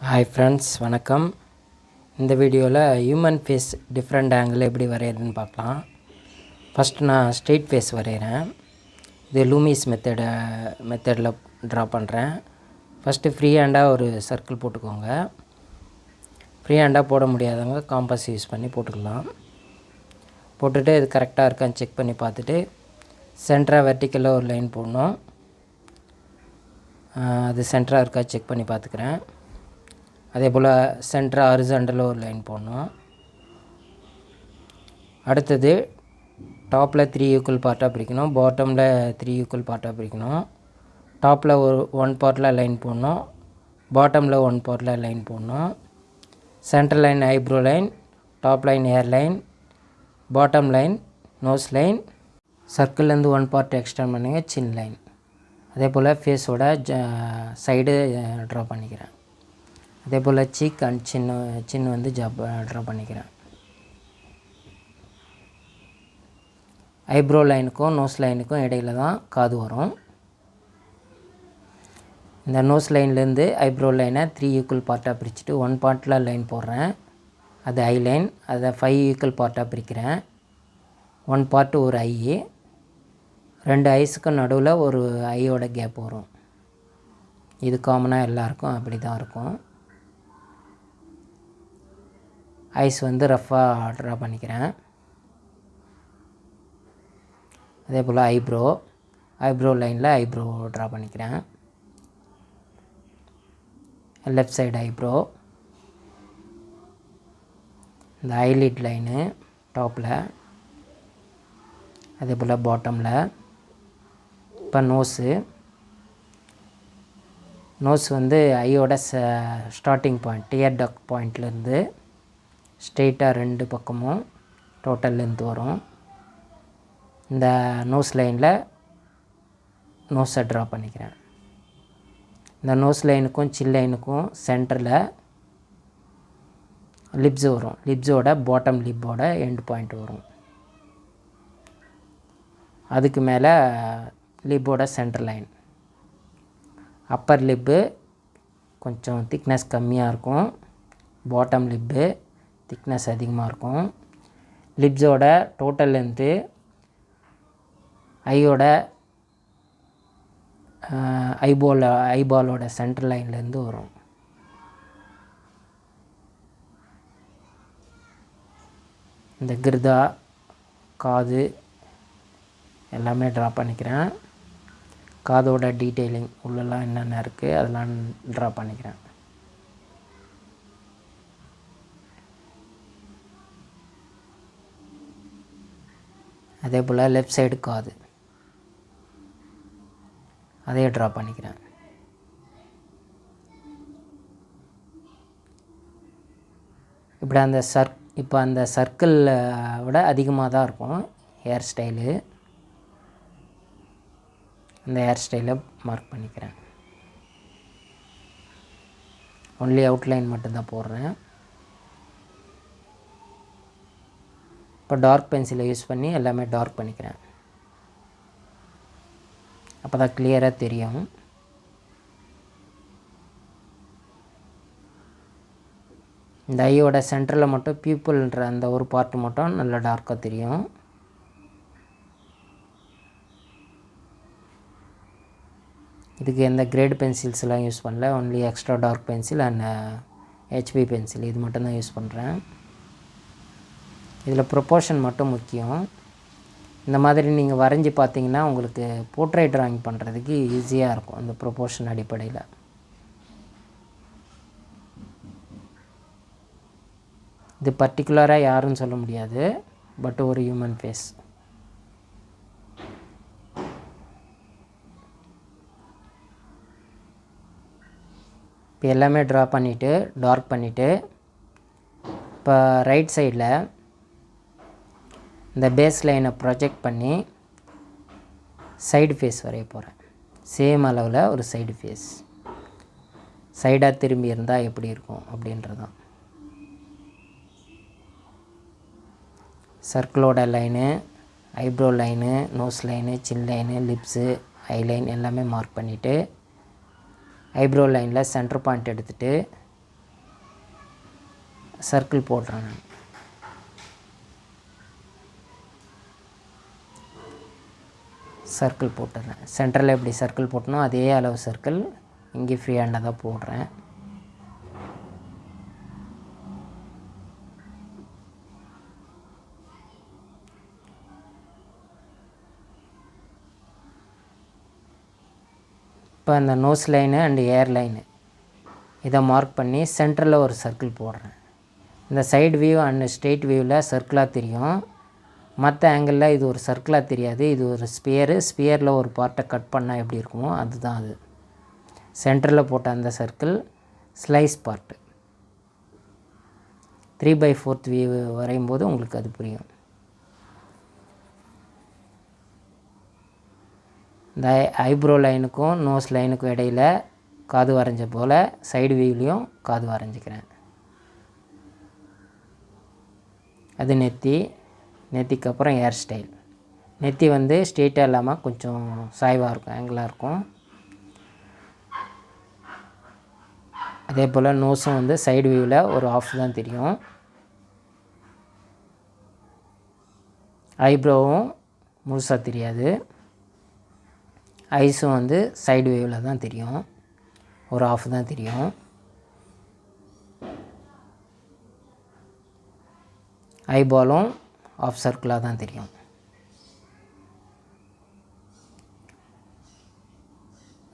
Hi friends, வணக்கம். இந்த வீடியோவில் ஹியூமன் ஃபேஸ் டிஃப்ரெண்ட் ஆங்கிள் எப்படி வரைகிறதுன்னு பார்க்கலாம். ஃபஸ்ட்டு நான் ஸ்ட்ரெயிட் ஃபேஸ் வரைகிறேன். இது லூமிஸ் மெத்தடில் ட்ரா பண்ணுறேன். ஃபஸ்ட்டு ஃப்ரீ ஹேண்டாக ஒரு சர்க்கிள் போட்டுக்கோங்க. ஃப்ரீ ஹேண்டாக போட முடியாதவங்க காம்பஸ் யூஸ் பண்ணி போட்டுக்கலாம். போட்டுட்டு இது கரெக்டாக இருக்கான்னு செக் பண்ணி பார்த்துட்டு சென்டராக வெர்டிக்கலாக ஒரு லைன் போடணும். அது சென்டராக இருக்கா செக் பண்ணி பார்த்துக்கிறேன். அதே போல் சென்டராக ஹாரிசாண்டலில் ஒரு லைன் போடணும். அடுத்தது டாப்பில் 3 ஈக்குவல் பார்ட்டாக பிரிக்கணும், பாட்டமில் 3 ஈக்குவல் பார்ட்டாக பிரிக்கணும். டாப்பில் ஒரு 1 பார்ட்டில் லைன் போடணும், பாட்டமில் 1 பார்ட்டில் லைன் போடணும். Centre line eyebrow line, top line hair line, bottom line nose line. சர்க்கிள்லேருந்து 1 பார்ட் எக்ஸ்டெண்ட் பண்ணுங்க, சின் லைன். அதே போல் ஃபேஸோட சைடு ட்ரா பண்ணிக்கிறேன். அதே போல் சீக் அண்ட் சின்ன வந்து ட்ரா பண்ணிக்கிறேன். ஐப்ரோ லைனுக்கும் நோஸ் லைனுக்கும் இடையில தான் காது வரும். இந்த நோஸ் லைன்லேருந்து ஐப்ரோ லைனை 3 ஈக்குவல் பார்ட்டாக பிரிச்சுட்டு 1 பார்ட்டில் லைன் போடுறேன். அது ஐ லைன். அதை 5 ஈக்குவல் பார்ட்டாக பிரிக்கிறேன். 1 பார்ட்டு ஒரு ஐ, 2 ஐஸுக்கும் நடுவில் ஒரு ஐயோட கேப் வரும். இது காமனாக எல்லாருக்கும் அப்படி தான் இருக்கும். ஐஸ் வந்து ரஃப்பாக ட்ரா பண்ணிக்கிறேன். அதே போல் ஐப்ரோ லைனில் ஐப்ரோ ட்ரா பண்ணிக்கிறேன். லெஃப்ட் சைடு ஐப்ரோ, இந்த ஐலிட் லைனு டாப்பில், அதே போல் பாட்டமில். இப்போ நோஸ் வந்து ஐயோட ஸ்டார்டிங் பாயிண்ட் டியர் டக் பாயிண்ட்லேருந்து ஸ்ட்ரெயிட்டாக 2 பக்கமும் டோட்டல் லென்த் வரும். இந்த நோஸ் லைனில் நோஸை ட்ரா பண்ணிக்கிறேன். இந்த நோஸ் லைனுக்கும் சின் லைனுக்கும் சென்டரில் லிப்ஸ் வரும். லிப்ஸோட பாட்டம் லிப்போட எண்ட் பாயிண்ட் வரும். அதுக்கு மேலே லிப்போட சென்டர் லைன். அப்பர் லிப்பு கொஞ்சம் திக்னஸ் கம்மியாக இருக்கும், பாட்டம் லிப்பு திக்னஸ் அதிகமாக இருக்கும். லிப்ஸோட டோட்டல் லென்த்து ஐயோட ஐபாலோட சென்டர் லைன்லேருந்து வரும். இந்த கிருதா காது எல்லாமே ட்ரா பண்ணிக்கிறேன். காதோட டீட்டெயிலிங் உள்ளெல்லாம் என்னென்ன இருக்குது அதெல்லாம் ட்ரா பண்ணிக்கிறேன். அதே போல் லெஃப்ட் சைடு காது அதையே ட்ரா பண்ணிக்கிறேன். இப்படி இப்போ அந்த சர்க்கிளில் விட அதிகமாக தான் இருக்கும் ஹேர் ஸ்டைலு. அந்த ஹேர் ஸ்டைலை மார்க் பண்ணிக்கிறேன். ஒன்லி அவுட்லைன் மட்டும்தான் போடுறேன். இப்போ டார்க் பென்சிலை யூஸ் பண்ணி எல்லாமே டார்க் பண்ணிக்கிறேன். அப்போ தான் கிளியராக தெரியும். இந்த ஐயோட சென்டரில் மட்டும் பீப்புள்ன்ற அந்த ஒரு பார்ட்டு மட்டும் நல்லா டார்க்காக தெரியும். இதுக்கு எந்த கிரேட் பென்சில்ஸ்லாம் யூஸ் பண்ணல, only extra dark pencil and HB pencil இது மட்டும்தான் யூஸ் பண்ணுறேன். இதில் ப்ரொப்போர்ஷன் மட்டும் முக்கியம். இந்த மாதிரி நீங்கள் வரைஞ்சி பார்த்தீங்கன்னா உங்களுக்கு போர்ட்ரைட் ட்ராயிங் பண்ணுறதுக்கு ஈஸியாக இருக்கும் அந்த ப்ரொப்போர்ஷன் அடிப்படையில். இது பர்டிகுலராக யாருன்னு சொல்ல முடியாது, பட் ஒரு ஹியூமன் ஃபேஸ். இப்போ எல்லாமே ட்ரா பண்ணிவிட்டு டார்க் பண்ணிவிட்டு இப்போ ரைட் சைடில் இந்த பேஸ் லைனை ப்ரொஜெக்ட் பண்ணி சைடு ஃபேஸ் வரைய போகிறேன். சேம் அளவில் ஒரு சைடு ஃபேஸ் சைடாக திரும்பி இருந்தால் எப்படி இருக்கும் அப்படின்றதான். சர்க்கிளோட line, eyebrow line, nose line, chin line, lips, eye line எல்லாமே மார்க் பண்ணிவிட்டு ஐப்ரோ லைனில் சென்டர் பாயிண்ட் எடுத்துகிட்டு சர்க்கிள் போடுறேன் நான். சர்க்கிள் போட்டுறேன். சென்டரில் எப்படி சர்க்கிள் போட்டணும் அதே அளவு சர்க்கிள் இங்கே ஃப்ரீ ஹேண்டாக தான் போடுறேன். இப்போ அந்த nose line and ear line இதை மார்க் பண்ணி சென்டரில் ஒரு சர்க்கிள் போடுறேன். இந்த சைடு வியூ அண்ட் ஸ்ட்ரெயிட் வியூவில் சர்க்கிளாக தெரியும். மற்ற ஆங்கிளில் இது ஒரு சர்க்கிளாக தெரியாது. இது ஒரு ஸ்பியரில் ஒரு பார்ட்டை கட் பண்ணால் எப்படி இருக்குமோ அதுதான் அது. சென்டரில் போட்ட அந்த சர்க்கிள் ஸ்லைஸ் பார்ட்டு. 3/4 வியூ வரையும் போது உங்களுக்கு அது புரியும். இந்த ஐப்ரோ லைனுக்கும் நோஸ் லைனுக்கும் இடையில் காது வரைஞ்ச போல் சைடு வியூலேயும் காது வரைஞ்சிக்கிறேன். அது நெத்திக்கு அப்புறம் ஹேர் ஸ்டைல். நெத்தி வந்து ஸ்ட்ரெயிட்டாக இல்லாமல் கொஞ்சம் சாய்வாக இருக்கும், ஆங்கிளாக இருக்கும். அதே போல் நோஸும் வந்து சைடு வியூவில் ஒரு ஆஃப் தான் தெரியும். ஐப்ரோவும் முழுசாக தெரியாது. ஐஸும் வந்து சைடு வியூவில் தான் தெரியும், ஒரு ஆஃப் தான் தெரியும். ஐபாலும் ஆஃப் சர்க்கிளாக தான் தெரியும்.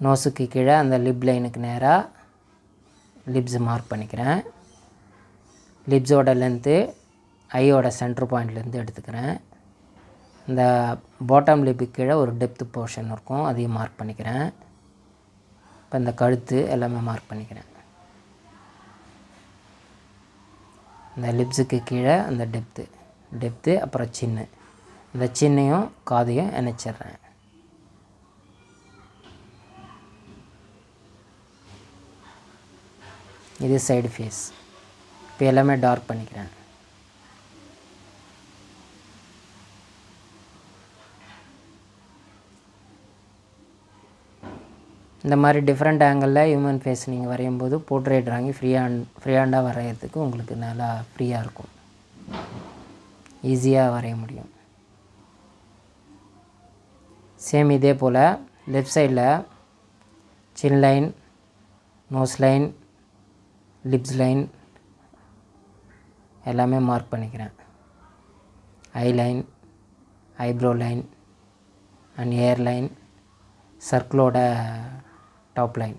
நோஸுக்கு கீழே அந்த லிப் லைனுக்கு நேராக லிப்ஸு மார்க் பண்ணிக்கிறேன். லிப்ஸோட லென்த்து ஐயோட சென்டர் பாயிண்ட்லேருந்து எடுத்துக்கிறேன். இந்த பாட்டம் லிப்புக்கு கீழே ஒரு டெப்த்து போர்ஷன் இருக்கும், அதையும் மார்க் பண்ணிக்கிறேன். இப்போ இந்த கழுத்து எல்லாமே மார்க் பண்ணிக்கிறேன். இந்த லிப்ஸுக்கு கீழே அந்த டெப்த்து அப்புறம் சின்னு, இந்த சின்னையும் காதையும் இணைச்சிட்றேன். இது சைடு ஃபேஸ். இப்போ எல்லாமே டார்க் பண்ணிக்கிறேன். இந்த மாதிரி டிஃப்ரெண்ட் ஆங்கிளில் ஹியூமன் ஃபேஸ் நீங்கள் வரையும் போது போர்ட்ரேட் ட்ராயிங் ஃப்ரீஹேண்டாக வரைகிறதுக்கு உங்களுக்கு நல்லா ஃப்ரீயாக இருக்கும், ஈஸியாக வரைய முடியும். சேம் இதே போல் லெஃப்ட் சைடில் chin line, nose line, lips line எல்லாமே மார்க் பண்ணிக்கிறேன். Eye line, eyebrow line and hair line, சர்க்கிளோட டாப் லைன்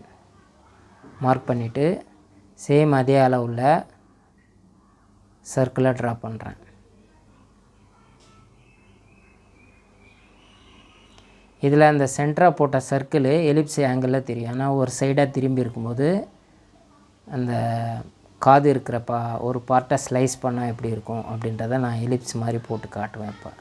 மார்க் பண்ணிவிட்டு சேம் அதே அளவுள்ள சர்க்கிளை ட்ரா பண்ணுறேன். இதில் அந்த சென்டராக போட்ட சர்க்கிள் எலிப்ஸ் ஆங்கிளில் தெரியும். ஆனால் ஒரு சைடாக திரும்பி இருக்கும்போது அந்த காது இருக்கிற ஒரு பார்ட்டை ஸ்லைஸ் பண்ணால் எப்படி இருக்கும் அப்படின்றத நான் எலிப்ஸ் மாதிரி போட்டு காட்டுவேன். இப்போ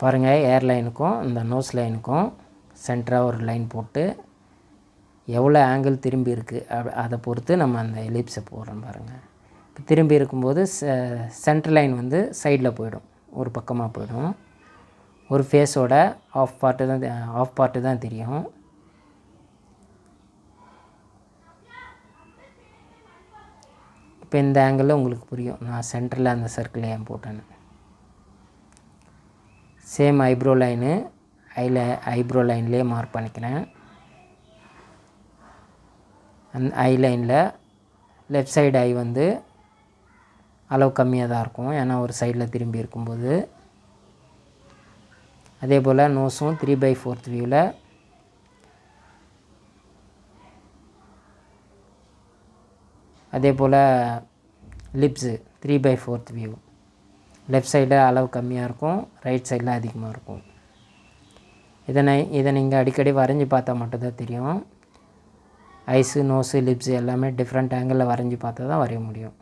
பாருங்கள், ஏர் லைனுக்கும் இந்த நோஸ் லைனுக்கும் சென்டராக ஒரு லைன் போட்டு எவ்வளோ ஆங்கிள் திரும்பி இருக்குது அதை பொறுத்து நம்ம அந்த எலிப்ஸை போடுறோம். பாருங்கள், இப்போ திரும்பி இருக்கும்போது சென்டர் லைன் வந்து சைடில் போயிடும், ஒரு பக்கமாக போயிடும். ஒரு ஃபேஸோட ஆஃப் பார்ட்டு தான் தெரியும். இப்போ இந்த ஆங்கிளில் உங்களுக்கு புரியும் நான் சென்டரில் அந்த சர்க்கிள் ஏன் போட்டேன்னு. சேம் ஐப்ரோ லைனு ஐப்ரோ லைன்லேயே மார்க் பண்ணிக்கிறேன். அந்த ஐ லைனில் லெஃப்ட் சைடு ஐ வந்து அளவு கம்மியாக தான் இருக்கும், ஏன்னா ஒரு சைடில் திரும்பி இருக்கும்போது. அதே போல் நோஸும் 3/4 வியூவில் அதே போல் லிப்ஸு 3/4 வியூ. லெஃப்ட் சைடில் அளவு கம்மியாக இருக்கும், ரைட் சைடில் அதிகமாக இருக்கும். இதை நீங்கள் அடிக்கடி வரைஞ்சி பார்த்தா மட்டும்தான் தெரியும். ஐஸு, நோஸு, லிப்ஸு எல்லாமே டிஃப்ரெண்ட் ஆங்கிளில் வரைஞ்சி பார்த்தா தான் வரைய முடியும்.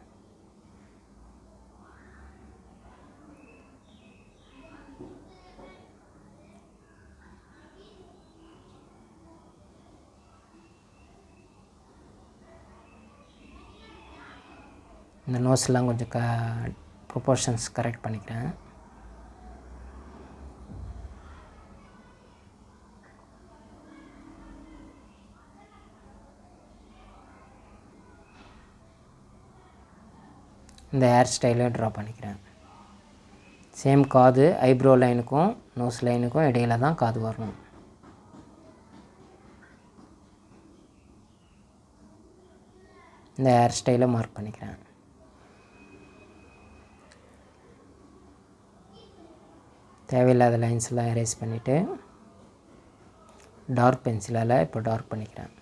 இந்த நோஸ்லாம் கொஞ்சம் ப்ரொப்போர்ஷன்ஸ் கரெக்ட் பண்ணிக்கிறேன். இந்த ஹேர் ஸ்டைலை ட்ரா பண்ணிக்கிறேன். சேம் காது ஐப்ரோ லைனுக்கும் நோஸ் லைனுக்கும் இடையில தான் காது வரணும். இந்த ஹேர் ஸ்டைலை மார்க் பண்ணிக்கிறேன். தேவையில்லாத லைன்ஸ்லாம் எரேஸ் பண்ணிவிட்டு டார்க் பென்சிலால் இப்போ டார்க் பண்ணிக்கிறேன்.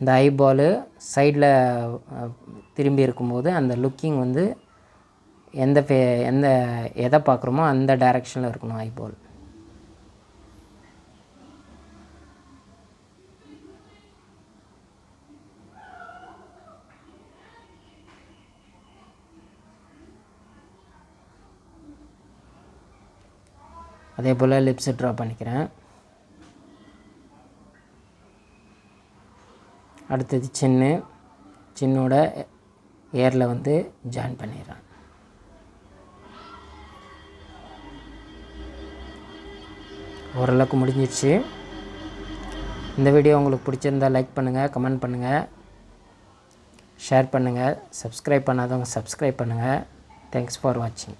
இந்த ஐபாலு சைடில் திரும்பி இருக்கும்போது அந்த லுக்கிங் வந்து எதை பார்க்குறோமோ அந்த டைரெக்ஷனில் இருக்கணும் ஐபால். அதே போல் லிப்ஸை ட்ரா பண்ணிக்கிறேன். அடுத்தது சின்னோட ஏரில் வந்து ஜாயின் பண்ணிடுறேன். ஓரளவுக்கு முடிஞ்சிடுச்சு. இந்த வீடியோ உங்களுக்கு பிடிச்சிருந்தால் லைக் பண்ணுங்கள், கமெண்ட் பண்ணுங்கள், ஷேர் பண்ணுங்கள், சப்ஸ்கிரைப் பண்ணாதவங்க சப்ஸ்கிரைப் பண்ணுங்கள். தேங்க்ஸ் ஃபார் வாட்சிங்.